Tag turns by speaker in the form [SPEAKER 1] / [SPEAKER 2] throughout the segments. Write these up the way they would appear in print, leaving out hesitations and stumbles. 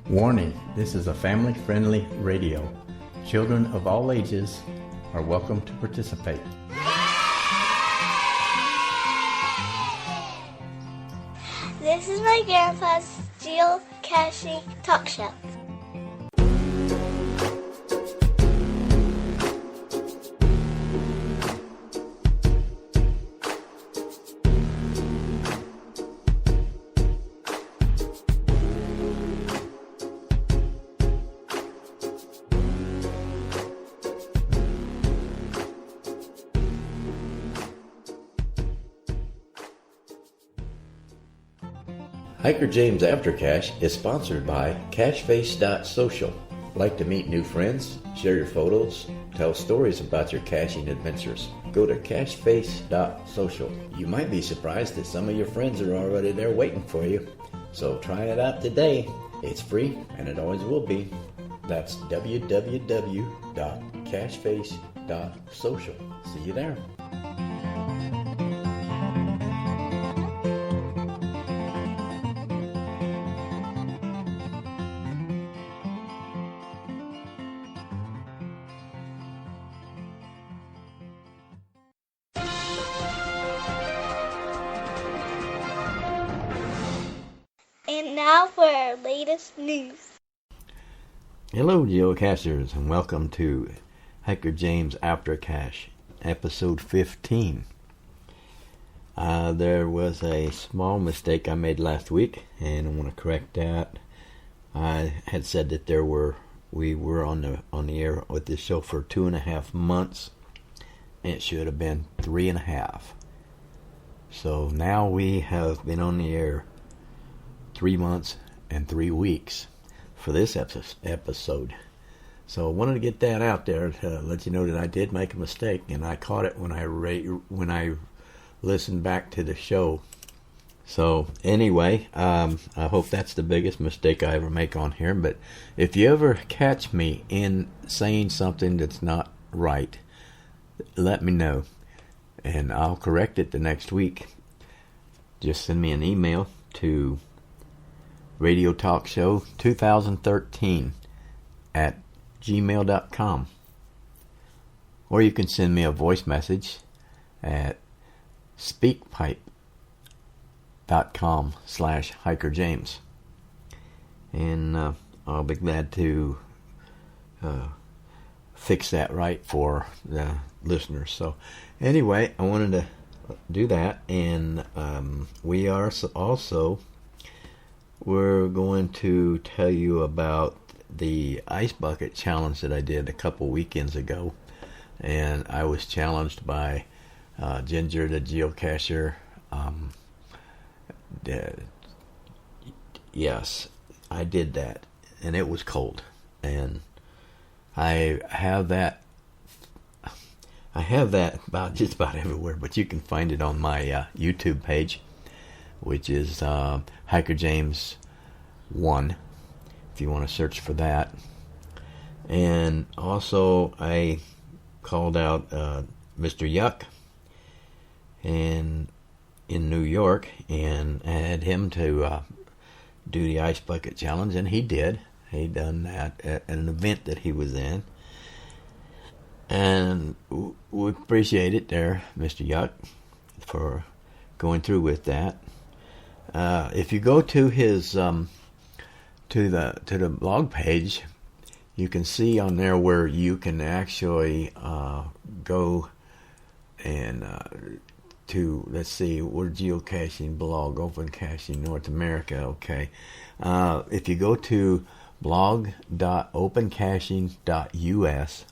[SPEAKER 1] Warning, this is a family-friendly radio. Children of all ages are welcome to participate.
[SPEAKER 2] This is my grandpa's geocaching talk show.
[SPEAKER 3] Hiker James After Cache is sponsored by Cacheface.social. Like to meet new friends, share your photos, tell stories about your caching adventures? Go to Cacheface.social. You might be surprised that some of your friends are already there waiting for you. So try it out today. It's free and it always will be. That's www.cacheface.social. See you there.
[SPEAKER 2] And now for our latest news.
[SPEAKER 1] Hello, geocachers, and welcome to Hiker James After Cache, episode 15. There was a small mistake I made last week, and I want to correct that. I had said that we were on the air with this show for 2.5 months, and it should have been 3.5. So now we have been on the air 3 months and 3 weeks for this episode. So I wanted to get that out there to let you know that I did make a mistake, and I caught it when I listened back to the show. So anyway, I hope that's the biggest mistake I ever make on here. But if you ever catch me in saying something that's not right, let me know, and I'll correct it the next week. Just send me an email to Radio Talk Show 2013 at gmail.com, or you can send me a voice message at speakpipe.com/hikerjames, and I'll be glad to fix that right for the listeners. So anyway, I wanted to do that, and we are also we're going to tell you about the ice bucket challenge that I did a couple weekends ago. And I was challenged by Ginger, the geocacher. Yes, I did that. And it was cold. And I have that about just about everywhere. But you can find it on my YouTube page, which is Hiker James 1, if you want to search for that. And also I called out Mr. Yuck in New York and had him to do the ice bucket challenge, and he did. He done that at an event that he was in, and we appreciate it there, Mr. Yuck, for going through with that. If you go to his to the blog page, you can see on there where you can actually go and to, let's see, we're geocaching blog, open caching North America. Okay, if you go to blog.opencaching.us,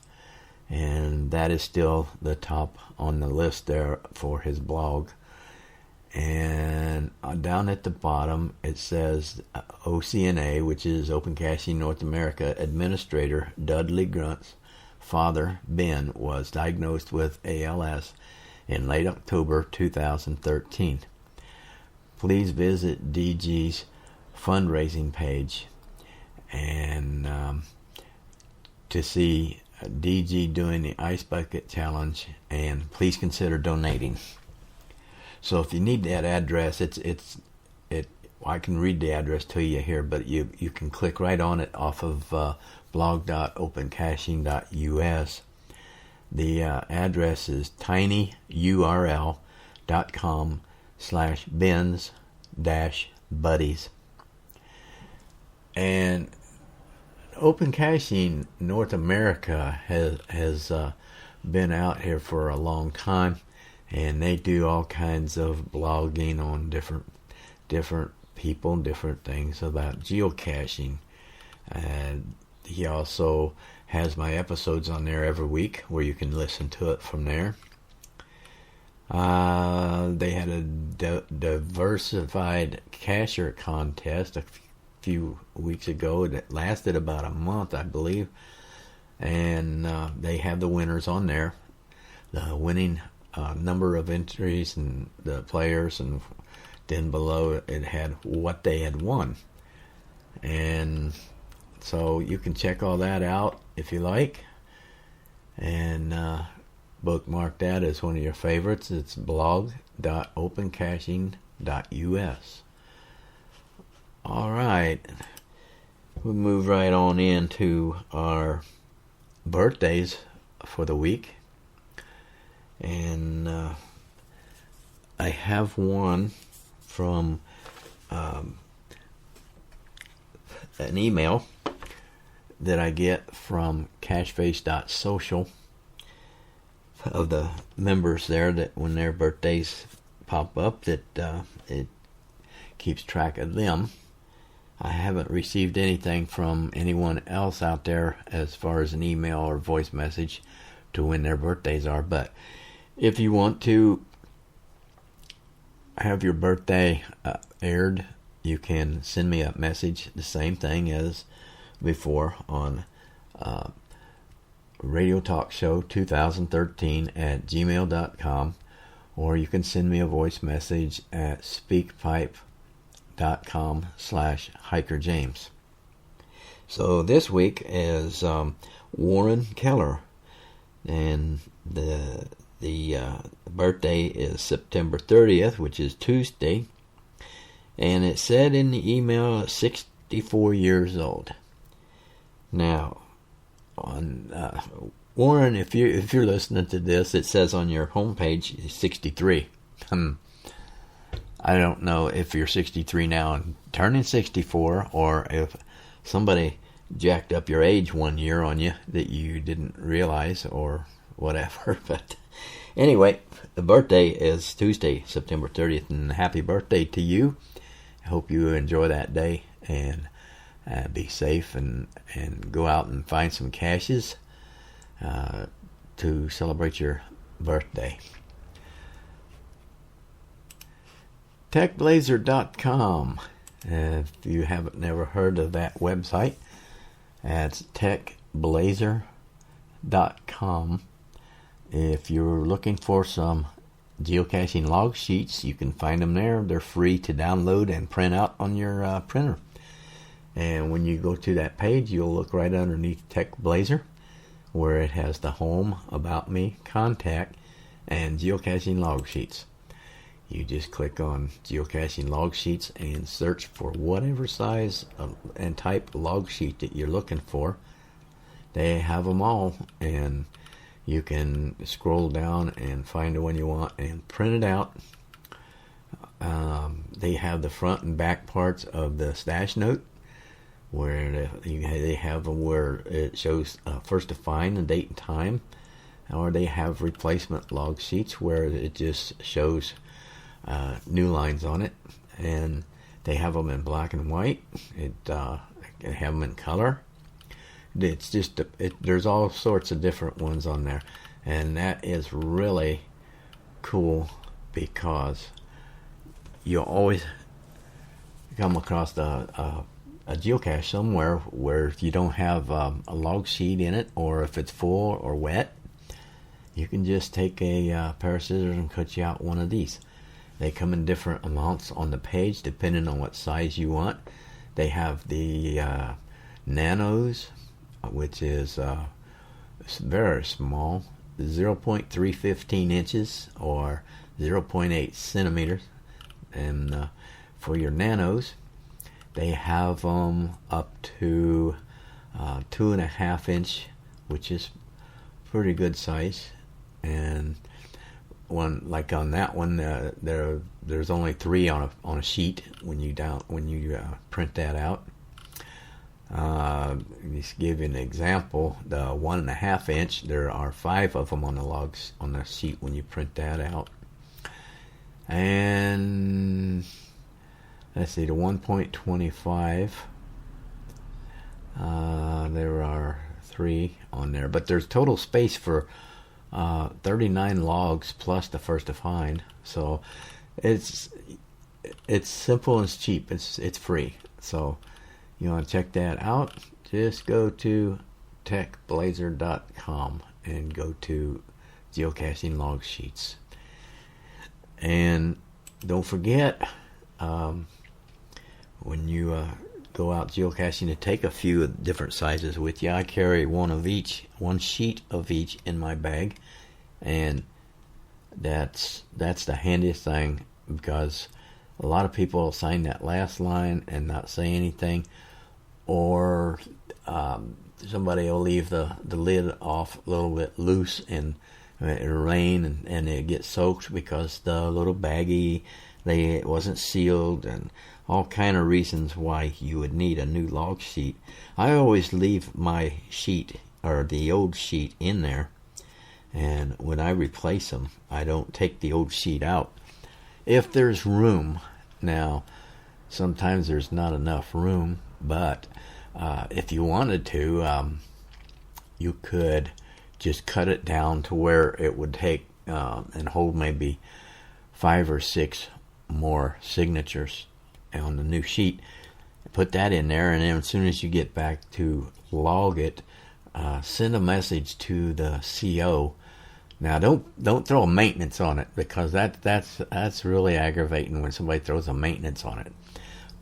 [SPEAKER 1] and that is still the top on the list there for his blog. And down at the bottom it says OCNA, which is Open Caching North America Administrator Dudley Grunt's father, Ben, was diagnosed with ALS in late October 2013. Please visit DG's fundraising page and to see DG doing the Ice Bucket Challenge, and please consider donating. So if you need that address, I can read the address to you here, but you can click right on it off of blog.opencaching.us. The address is tinyurl.com/bins-buddies. And Open Caching North America has been out here for a long time, and they do all kinds of blogging on different people, different things about geocaching. And he also has my episodes on there every week where you can listen to it from there. They had a diversified cacher contest a few weeks ago that lasted about a month, I believe. And they have the winners on there. The winning number of entries and the players, and then below it had what they had won. And so you can check all that out if you like, and bookmark that as one of your favorites. It's blog.opencaching.us. All right, we'll move right on into our birthdays for the week. And I have one from an email that I get from cacheface.social of the members there, that when their birthdays pop up, that it keeps track of them. I haven't received anything from anyone else out there as far as an email or voice message to when their birthdays are, but if you want to have your birthday aired, you can send me a message, the same thing as before, on Radio Talk Show 2013 at gmail.com, or you can send me a voice message at speakpipe.com/hikerjames. So this week is Warren Keller, and the birthday is September 30th, which is Tuesday, and it said in the email 64 years old. Now, on Warren, if you're listening to this, it says on your homepage 63. I don't know if you're 63 now and turning 64, or if somebody jacked up your age one year on you that you didn't realize, or whatever. But anyway, the birthday is Tuesday, September 30th, and happy birthday to you. I hope you enjoy that day, and be safe, and go out and find some caches to celebrate your birthday. TechBlazer.com. If you haven't never heard of that website, that's TechBlazer.com. If you're looking for some geocaching log sheets, you can find them there. They're free to download and print out on your printer. And when you go to that page, you'll look right underneath TechBlazer, where it has the home, about me, contact, and geocaching log sheets. You just click on geocaching log sheets and search for whatever size and type log sheet that you're looking for. They have them all, and you can scroll down and find the one you want and print it out. They have the front and back parts of the stash note, where they have them where it shows first to find, the date and time, or they have replacement log sheets where it just shows new lines on it, and they have them in black and white. They have them in color. It's just there's all sorts of different ones on there, and that is really cool, because you'll always come across a geocache somewhere where if you don't have a log sheet in it, or if it's full or wet, you can just take a pair of scissors and cut you out one of these. They come in different amounts on the page depending on what size you want. They have the nanos, which is very small, 0.315 inches or 0.8 centimeters, and for your nanos. They have them up to 2.5 inch, which is pretty good size. And like on that one, there's only 3 on a sheet when you print that out. Just give you an example. The 1.5 inch, there are 5 of them on the sheet when you print that out. And let's see, the 1.25. There are 3 on there, but there's total space for 39 logs plus the first to find. So it's simple and it's cheap. It's free. So you want to check that out? Just go to techblazer.com and go to geocaching log sheets. And don't forget, when you go out geocaching, to take a few different sizes with you. I carry one sheet of each in my bag, and that's the handiest thing, because a lot of people sign that last line and not say anything, or somebody will leave the lid off a little bit loose, and it'll rain and it gets soaked because the little baggie, it wasn't sealed, and all kind of reasons why you would need a new log sheet. I always leave my sheet, or the old sheet, in there, and when I replace them, I don't take the old sheet out if there's room. Now, sometimes there's not enough room, but if you wanted to, you could just cut it down to where it would take and hold maybe 5 or 6 more signatures on the new sheet. Put that in there, and then as soon as you get back to log it, send a message to the CO. Now don't throw a maintenance on it, because that's really aggravating when somebody throws a maintenance on it.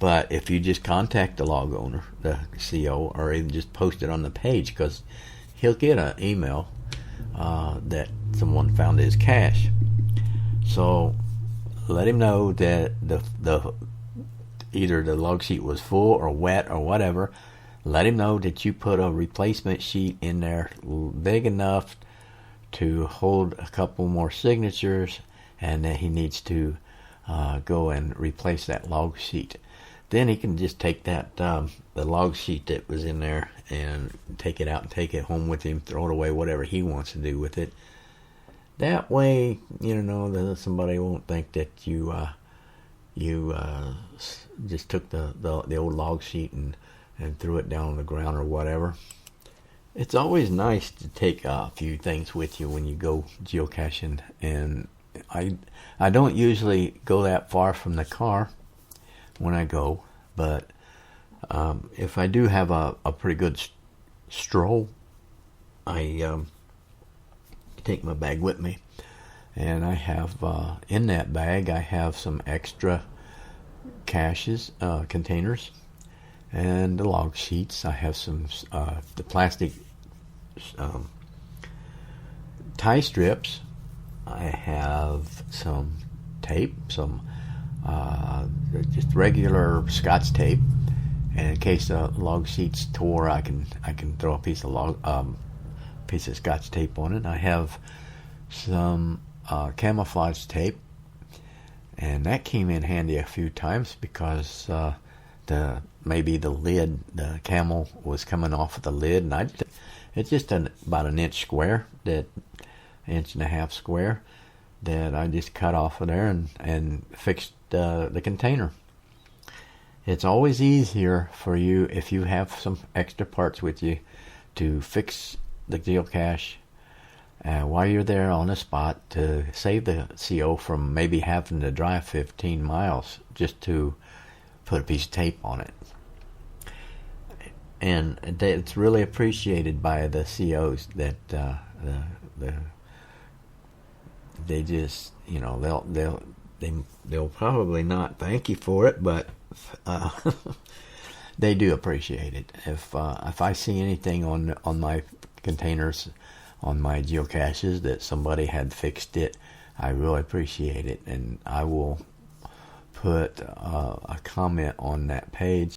[SPEAKER 1] But if you just contact the log owner, the CO, or even just post it on the page, because he'll get an email that someone found his cache. So let him know that the either the log sheet was full or wet or whatever. Let him know that you put a replacement sheet in there big enough to hold a couple more signatures, and that he needs to go and replace that log sheet. Then he can just take that the log sheet that was in there and take it out and take it home with him, throw it away, whatever he wants to do with it. That way, that somebody won't think that you just took the old log sheet and threw it down on the ground or whatever. It's always nice to take a few things with you when you go geocaching, and I don't usually go that far from the car when I go, but if I do have a pretty good stroll, I take my bag with me, and I have in that bag I have some extra caches, containers, and the log sheets. I have some the plastic tie strips. I have some tape, some just regular Scotch tape, and in case the log sheet's tore, I can throw a piece of Scotch tape on it. I have some camouflage tape, and that came in handy a few times because maybe the camel was coming off of the lid, and it's just about an inch square, that inch and a half square, that I just cut off of there and fixed the container. It's always easier for you, if you have some extra parts with you, to fix the geocache while you're there on the spot, to save the CO from maybe having to drive 15 miles just to put a piece of tape on it. And it's really appreciated by the COs that they just, they'll probably not thank you for it, but they do appreciate it. If I see anything on my containers, on my geocaches, that somebody had fixed it, I really appreciate it, and I will put a comment on that page.